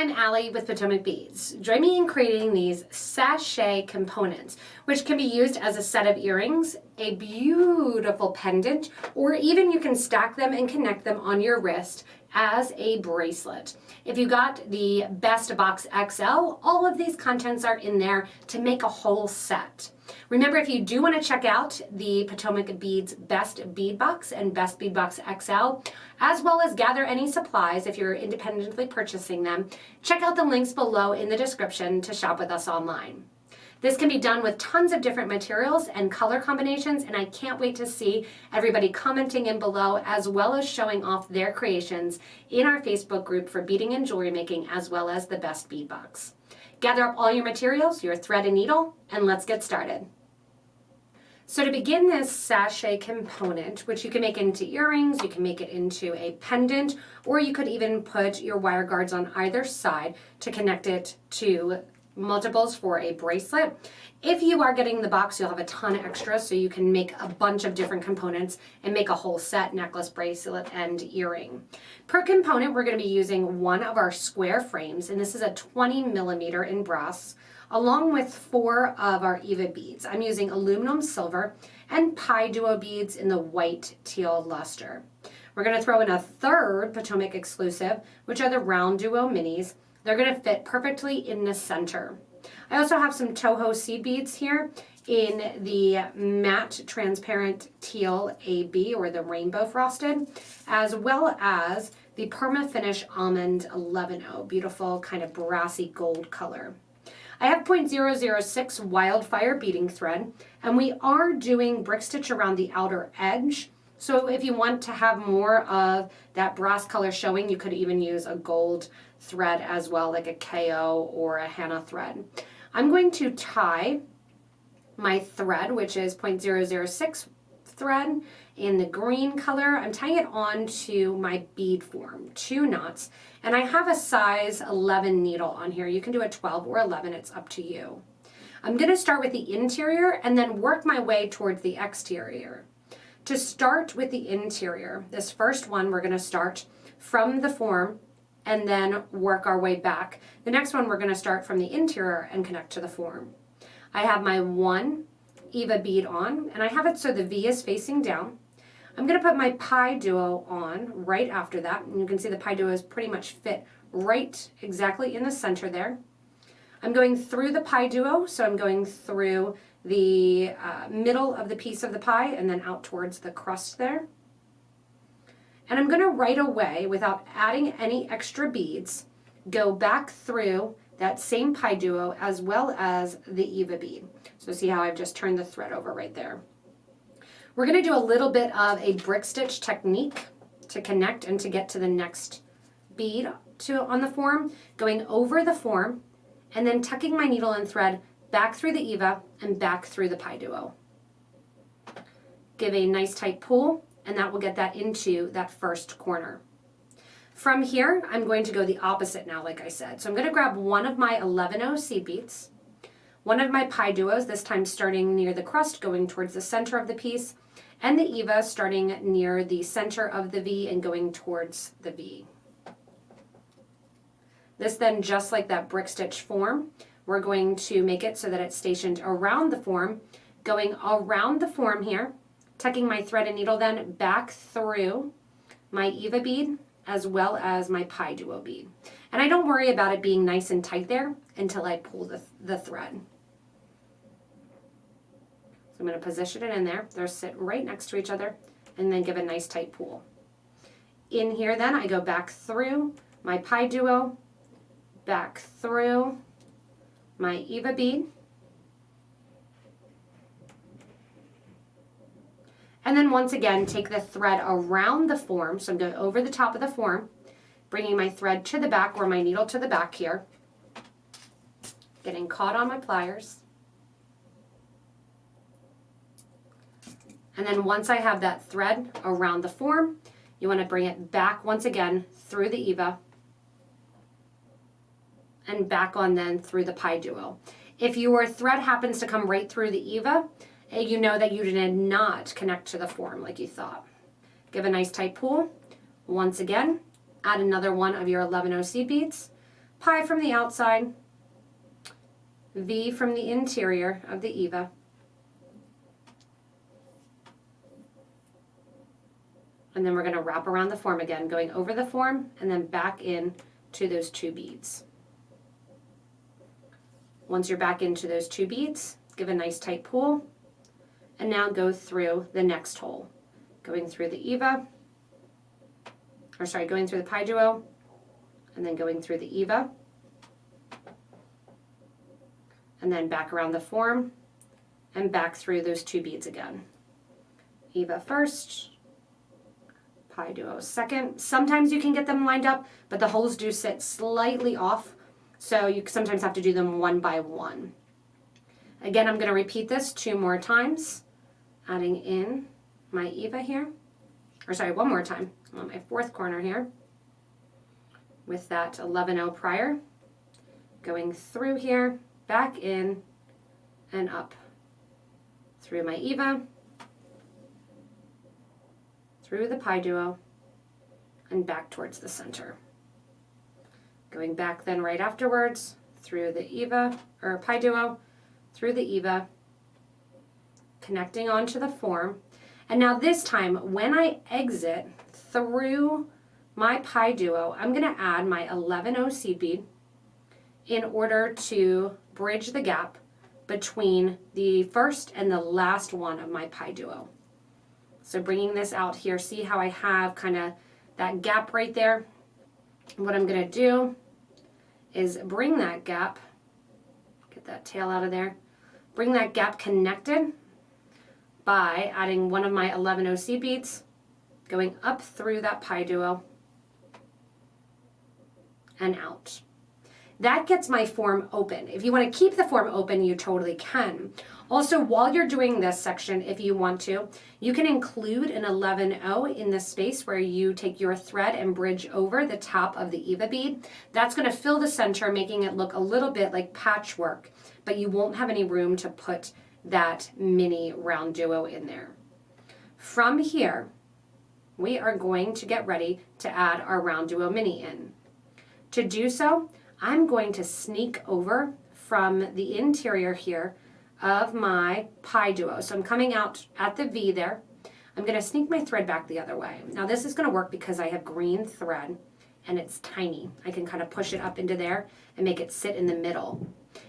I'm Allie with Potomac Beads. Join me in creating these sachet components, which can be used as a set of earrings, a beautiful pendant, or even you can stack them and connect them on your wrist as a bracelet. If you got the Best Box XL, all of these contents are in there to make a whole set. Remember, if you do want to check out the Potomac Beads Best Bead Box and Best Bead Box XL, as well as gather any supplies if you're independently purchasing them, check out the links below in the description to shop with us online. This can be done with tons of different materials and color combinations, and I can't wait to see everybody commenting in below as well as showing off their creations in our Facebook group for beading and jewelry making, as well as the Best Bead Box. Gather up all your materials, your thread and needle, and let's get started. So to begin this sachet component, which you can make into earrings, you can make it into a pendant, or you could even put your wire guards on either side to connect it to multiples for a bracelet. If you are getting the box, you'll have a ton of extras, so you can make a bunch of different components and make a whole set: necklace, bracelet, and earring. Per component, we're going to be using one of our square frames, and this is a 20mm in brass, along with 4 of our EVA beads. I'm using aluminum silver and PieDuo beads in the white teal luster. We're going to throw in a third Potomac exclusive, which are the round duo minis. They're going to fit perfectly in the center. I also have some Toho seed beads here in the matte transparent teal AB, or the rainbow frosted, as well as the Perma Finish Almond 11-0, beautiful kind of brassy gold color. I have 0.006 Wildfire beading thread, and we are doing brick stitch around the outer edge. So if you want to have more of that brass color showing, you could even use a gold thread as well, like a KO or a Hannah thread. I'm going to tie my thread, which is 0.006 thread in the green color. I'm tying it onto my bead form, 2 knots, and I have a size 11 needle on here. You can do a 12 or 11, it's up to you. I'm going to start with the interior and then work my way towards the exterior. To start with the interior, this first one we're going to start from the form and then work our way back. The next one we're going to start from the interior and connect to the form. I have my 1 EVA bead on, and I have it so the V is facing down. I'm going to put my PieDuo on right after that, and you can see the PieDuo is pretty much fit right exactly in the center there. I'm going through the PieDuo, so I'm going through the middle of the piece of the pie and then out towards the crust there. And I'm going to right away, without adding any extra beads, go back through that same PieDuo as well as the EVA bead. So see how I've just turned the thread over right there. We're going to do a little bit of a brick stitch technique to connect and to get to the next bead on the form, going over the form and then tucking my needle and thread back through the EVA and back through the PieDuo. Give a nice tight pull, and that will get that into that first corner. From here, I'm going to go the opposite now, like I said. So I'm going to grab one of my 11-0 seed beads, one of my PieDuos, this time starting near the crust, going towards the center of the piece, and the EVA starting near the center of the V and going towards the V. This then, just like that brick stitch form, we're going to make it so that it's stationed around the form, going around the form here, tucking my thread and needle then back through my EVA bead as well as my PieDuo bead. And I don't worry about it being nice and tight there until I pull the thread. So I'm going to position it in there. They'll sit right next to each other and then give a nice tight pull. In here then, I go back through my PieDuo, back through my EVA bead, and then once again take the thread around the form. So I'm going over the top of the form, bringing my thread to the back, or my needle to the back here, getting caught on my pliers. And then once I have that thread around the form, you want to bring it back once again through the EVA and back on then through the PieDuo. If your thread happens to come right through the EVA, you know that you did not connect to the form like you thought. Give a nice tight pull. Once again, add another one of your 11-0 seed beads, Pi from the outside, V from the interior of the eva, and then we're going to wrap around the form again, going over the form and then back in to those 2 beads. Once you're back into those 2 beads, give a nice tight pull, and now go through the next hole, going through the eva, or sorry, going through the PieDuo, and then going through the eva, and then back around the form, and back through those 2 beads again. Eva first, PieDuo second. Sometimes you can get them lined up, but the holes do sit slightly off, so you sometimes have to do them one by one. Again, I'm going to repeat this 2 more times, adding in my eva here, or sorry, one more time on my 4th corner here with that 11-0 prior, going through here, back in and up through my eva, through the PieDuo, and back towards the center. Going back then right afterwards through the eva or PieDuo, through the eva, connecting onto the form. And now this time when I exit through my PieDuo, I'm going to add my 11-0 seed bead in order to bridge the gap between the first and the last one of my PieDuo. So bringing this out here, see how I have kind of that gap right there? What I'm going to do is bring that gap, get that tail out of there, bring that gap connected by adding one of my 11-0 seed beads, going up through that PieDuo and out. That gets my form open. If you want to keep the form open, you totally can. Also, while you're doing this section, if you want to, you can include an 11-0 in the space where you take your thread and bridge over the top of the eva bead. That's going to fill the center, making it look a little bit like patchwork, but you won't have any room to put that mini round duo in there. From here, we are going to get ready to add our round duo mini in. To do so, I'm going to sneak over from the interior here of my PieDuo. So I'm coming out at the V there. I'm going to sneak my thread back the other way. Now this is going to work because I have green thread and it's tiny. I can kind of push it up into there and make it sit in the middle.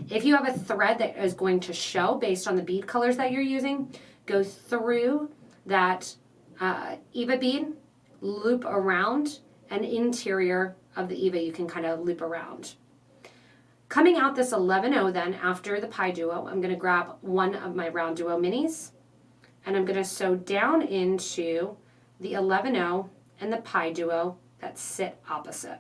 If you have a thread that is going to show based on the bead colors that you're using, go through that eva bead, loop around, and interior of the eva you can kind of loop around. Coming out this 11-0 then after the PieDuo, I'm going to grab one of my round duo minis and I'm going to sew down into the 11-0 and the PieDuo that sit opposite.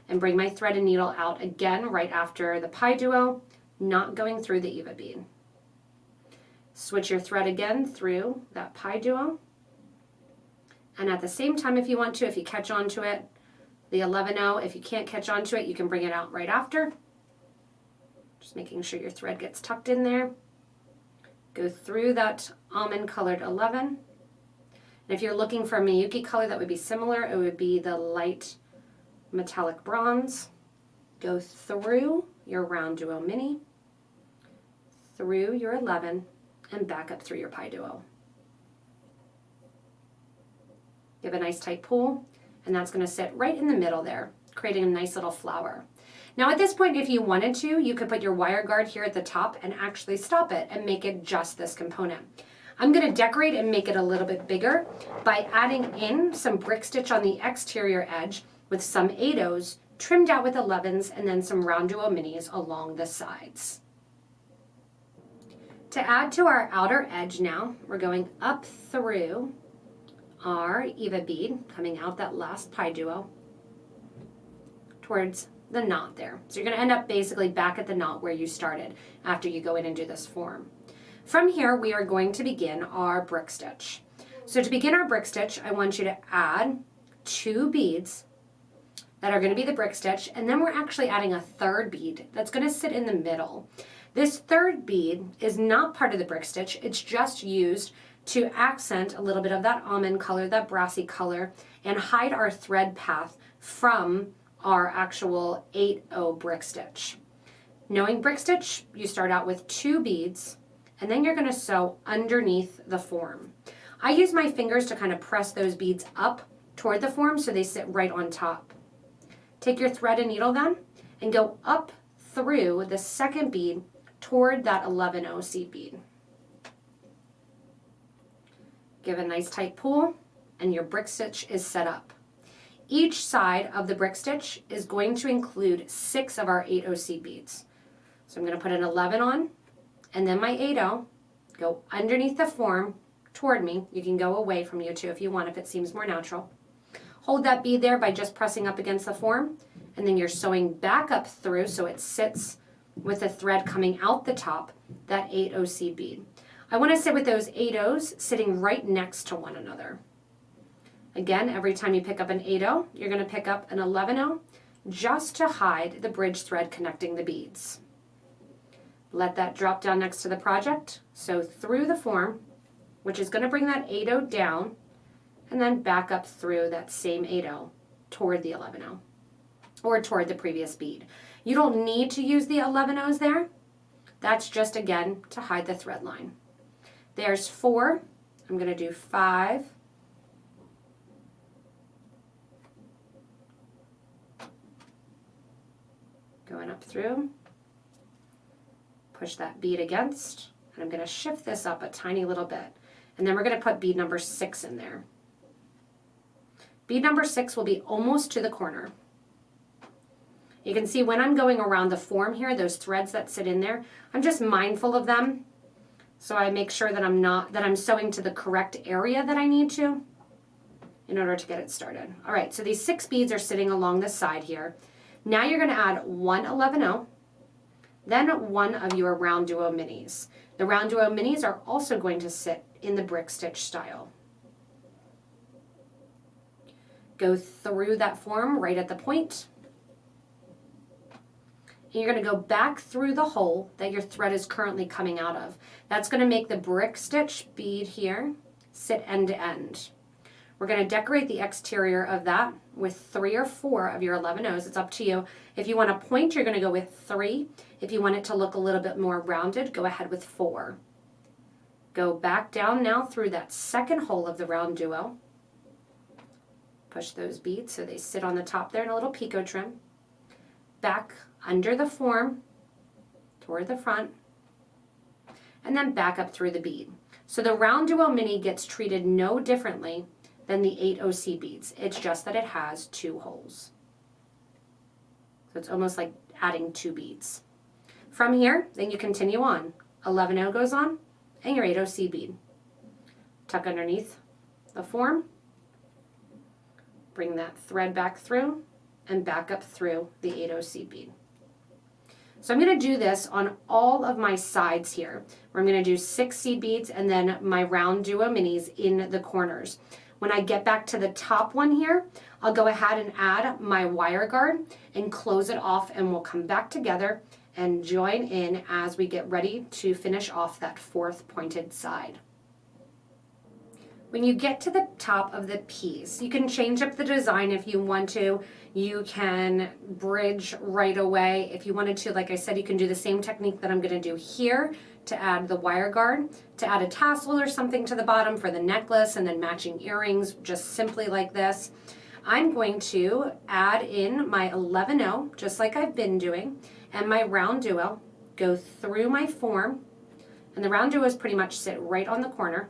And bring my thread and needle out again right after the PieDuo, not going through the eva bead. Switch your thread again through that PieDuo. And at the same time, if you want to, if you catch on to it, the 11-0, if you can't catch on to it, you can bring it out right after. Just making sure your thread gets tucked in there. Go through that almond colored 11. And if you're looking for a Miyuki color that would be similar, it would be the light metallic bronze. Go through your round duo mini, through your 11, and back up through your PieDuo. Give a nice tight pull, and that's going to sit right in the middle there, creating a nice little flower. Now at this point, if you wanted to, you could put your wire guard here at the top and actually stop it and make it just this component. I'm going to decorate and make it a little bit bigger by adding in some brick stitch on the exterior edge with some 8/0s trimmed out with 11s and then some round duo minis along the sides. To add to our outer edge now, we're going up through our eva bead, coming out that last PieDuo towards the knot there. So you're going to end up basically back at the knot where you started after you go in and do this form. From here, we are going to begin our brick stitch. So to begin our brick stitch, I want you to add 2 beads that are going to be the brick stitch, and then we're actually adding a 3rd bead that's going to sit in the middle. This 3rd bead is not part of the brick stitch. It's just used to accent a little bit of that almond color, that brassy color, and hide our thread path from our actual 8/0 brick stitch. Knowing brick stitch, you start out with 2 beads, and then you're going to sew underneath the form. I use my fingers to kind of press those beads up toward the form so they sit right on top. Take your thread and needle then and go up through the second bead toward that 11/0 seed bead. Give a nice tight pull and your brick stitch is set up. Each side of the brick stitch is going to include 6 of our 8/0 seed beads. So I'm going to put an 11 on and then my 8/0, go underneath the form toward me. You can go away from you too if you want, if it seems more natural. Hold that bead there by just pressing up against the form, and then you're sewing back up through so it sits with the thread coming out the top, that 8/0 seed bead. I want to sit with those 8/0s sitting right next to one another. Again, every time you pick up an 8/0, you're going to pick up an 11/0 just to hide the bridge thread connecting the beads. Let that drop down next to the project. Sew through the form, which is going to bring that 8/0 down, and then back up through that same 8/0 toward the 11/0 or toward the previous bead. You don't need to use the 11/0s there. That's just, again, to hide the thread line. There's 4. I'm going to do 5. Going up through. Push that bead against, and I'm going to shift this up a tiny little bit. And then we're going to put bead number 6 in there. Bead number 6 will be almost to the corner. You can see when I'm going around the form here, those threads that sit in there, I'm just mindful of them. So I make sure that I'm sewing to the correct area that I need to in order to get it started. All right, so these 6 beads are sitting along the side here. Now you're going to add 1 11/0, then 1 of your round duo minis. The round duo minis are also going to sit in the brick stitch style. Go through that form right at the point. And you're going to go back through the hole that your thread is currently coming out of. That's going to make the brick stitch bead here sit end to end. We're going to decorate the exterior of that with 3 or 4 of your 11/0s. It's up to you. If you want a point, you're going to go with 3. If you want it to look a little bit more rounded, go ahead with 4. Go back down now through that second hole of the round duo. Push those beads so they sit on the top there in a little picot trim. Back under the form toward the front, and then back up through the bead. So the round duo mini gets treated no differently than the 8/0 seed beads. It's just that it has 2 holes. So it's almost like adding 2 beads. From here, then you continue on. 11/0 goes on, and your 8/0 seed bead. Tuck underneath the form, bring that thread back through, and back up through the 8/0 seed bead. So I'm going to do this on all of my sides here, where I'm going to do 6 seed beads and then my round duo minis in the corners. When I get back to the top one here, I'll go ahead and add my wire guard and close it off, and we'll come back together and join in as we get ready to finish off that 4th pointed side. When you get to the top of the piece, you can change up the design if you want to. You can bridge right away. If you wanted to, like I said, you can do the same technique that I'm going to do here to add the wire guard, to add a tassel or something to the bottom for the necklace, and then matching earrings, just simply like this. I'm going to add in my 11/0, just like I've been doing, and my round duo, go through my form, and the round duos pretty much sit right on the corner.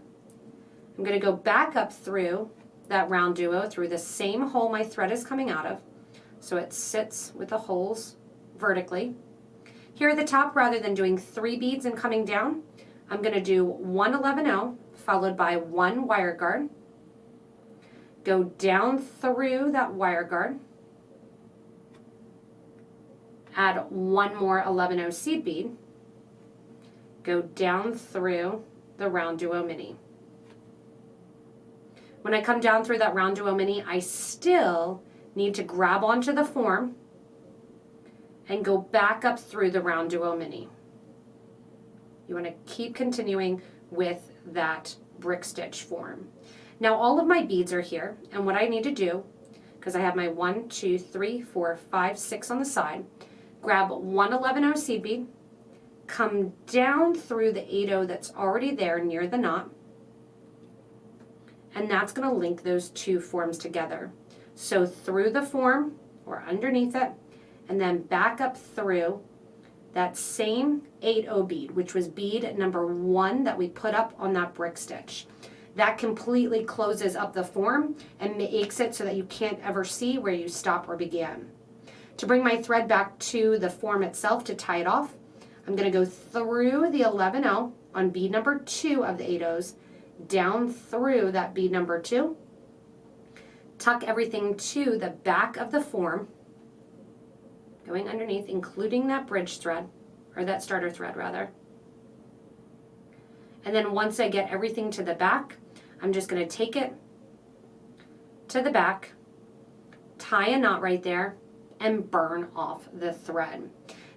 I'm going to go back up through that round duo through the same hole my thread is coming out of, so it sits with the holes vertically. Here at the top, rather than doing 3 beads and coming down, I'm going to do 1 11/0 followed by 1 wire guard. Go down through that wire guard, add 1 more 11/0 seed bead, go down through the round duo mini. When I come down through that round duo mini, I still need to grab onto the form and go back up through the round duo mini. You want to keep continuing with that brick stitch form. Now all of my beads are here, and what I need to do because I have my 1, 2, 3, 4, 5, 6 on the side. Grab one 11/0 seed bead, come down through the 8/0 that's already there near the knot, and that's going to link those two forms together. So through the form or underneath it, and then back up through that same 8/0 bead, which was bead number 1 that we put up on that brick stitch. That completely closes up the form and makes it so that you can't ever see where you stop or began. To bring my thread back to the form itself to tie it off, I'm going to go through the 11/0 on bead number 2 of the 8/0s, down through that bead number 2, tuck everything to the back of the form, going underneath, including that bridge thread, or that starter thread rather. And then once I get everything to the back, I'm just going to take it to the back, tie a knot right there, and burn off the thread.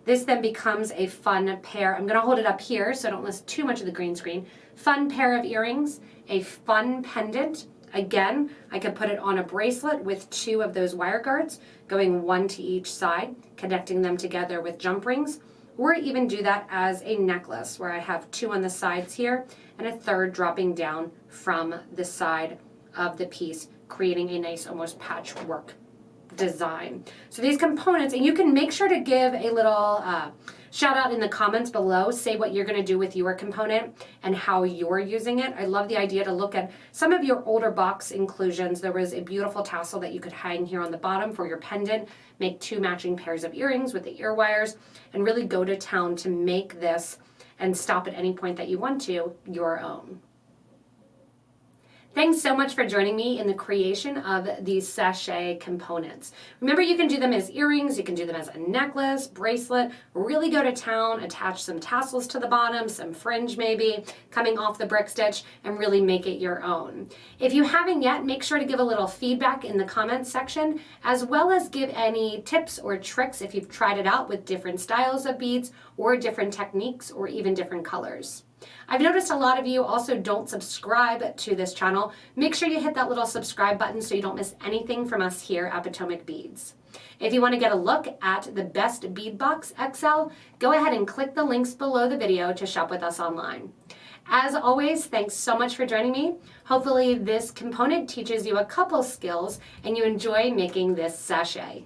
This then becomes a fun pair. I'm going to hold it up here so I don't lose too much of the green screen. Fun pair of earrings, a fun pendant. Again, I could put it on a bracelet with 2 of those wire guards, going 1 to each side, connecting them together with jump rings, or even do that as a necklace where I have 2 on the sides here and a 3rd dropping down from the side of the piece, creating a nice almost patchwork design. So these components, and you can make sure to give a little shout out in the comments below, say what you're going to do with your component and how you're using it. I love the idea to look at some of your older box inclusions. There was a beautiful tassel that you could hang here on the bottom for your pendant, make 2 matching pairs of earrings with the ear wires, and really go to town to make this and stop at any point that you want to your own. Thanks so much for joining me in the creation of these sachet components. Remember, you can do them as earrings, you can do them as a necklace, bracelet, really go to town, attach some tassels to the bottom, some fringe maybe, coming off the brick stitch, and really make it your own. If you haven't yet, make sure to give a little feedback in the comments section, as well as give any tips or tricks if you've tried it out with different styles of beads or different techniques or even different colors. I've noticed a lot of you also don't subscribe to this channel. Make sure you hit that little subscribe button so you don't miss anything from us here at Potomac Beads. If you want to get a look at the best bead box XL, go ahead and click the links below the video to shop with us online. As always, thanks so much for joining me. Hopefully this component teaches you a couple skills and you enjoy making this sachet.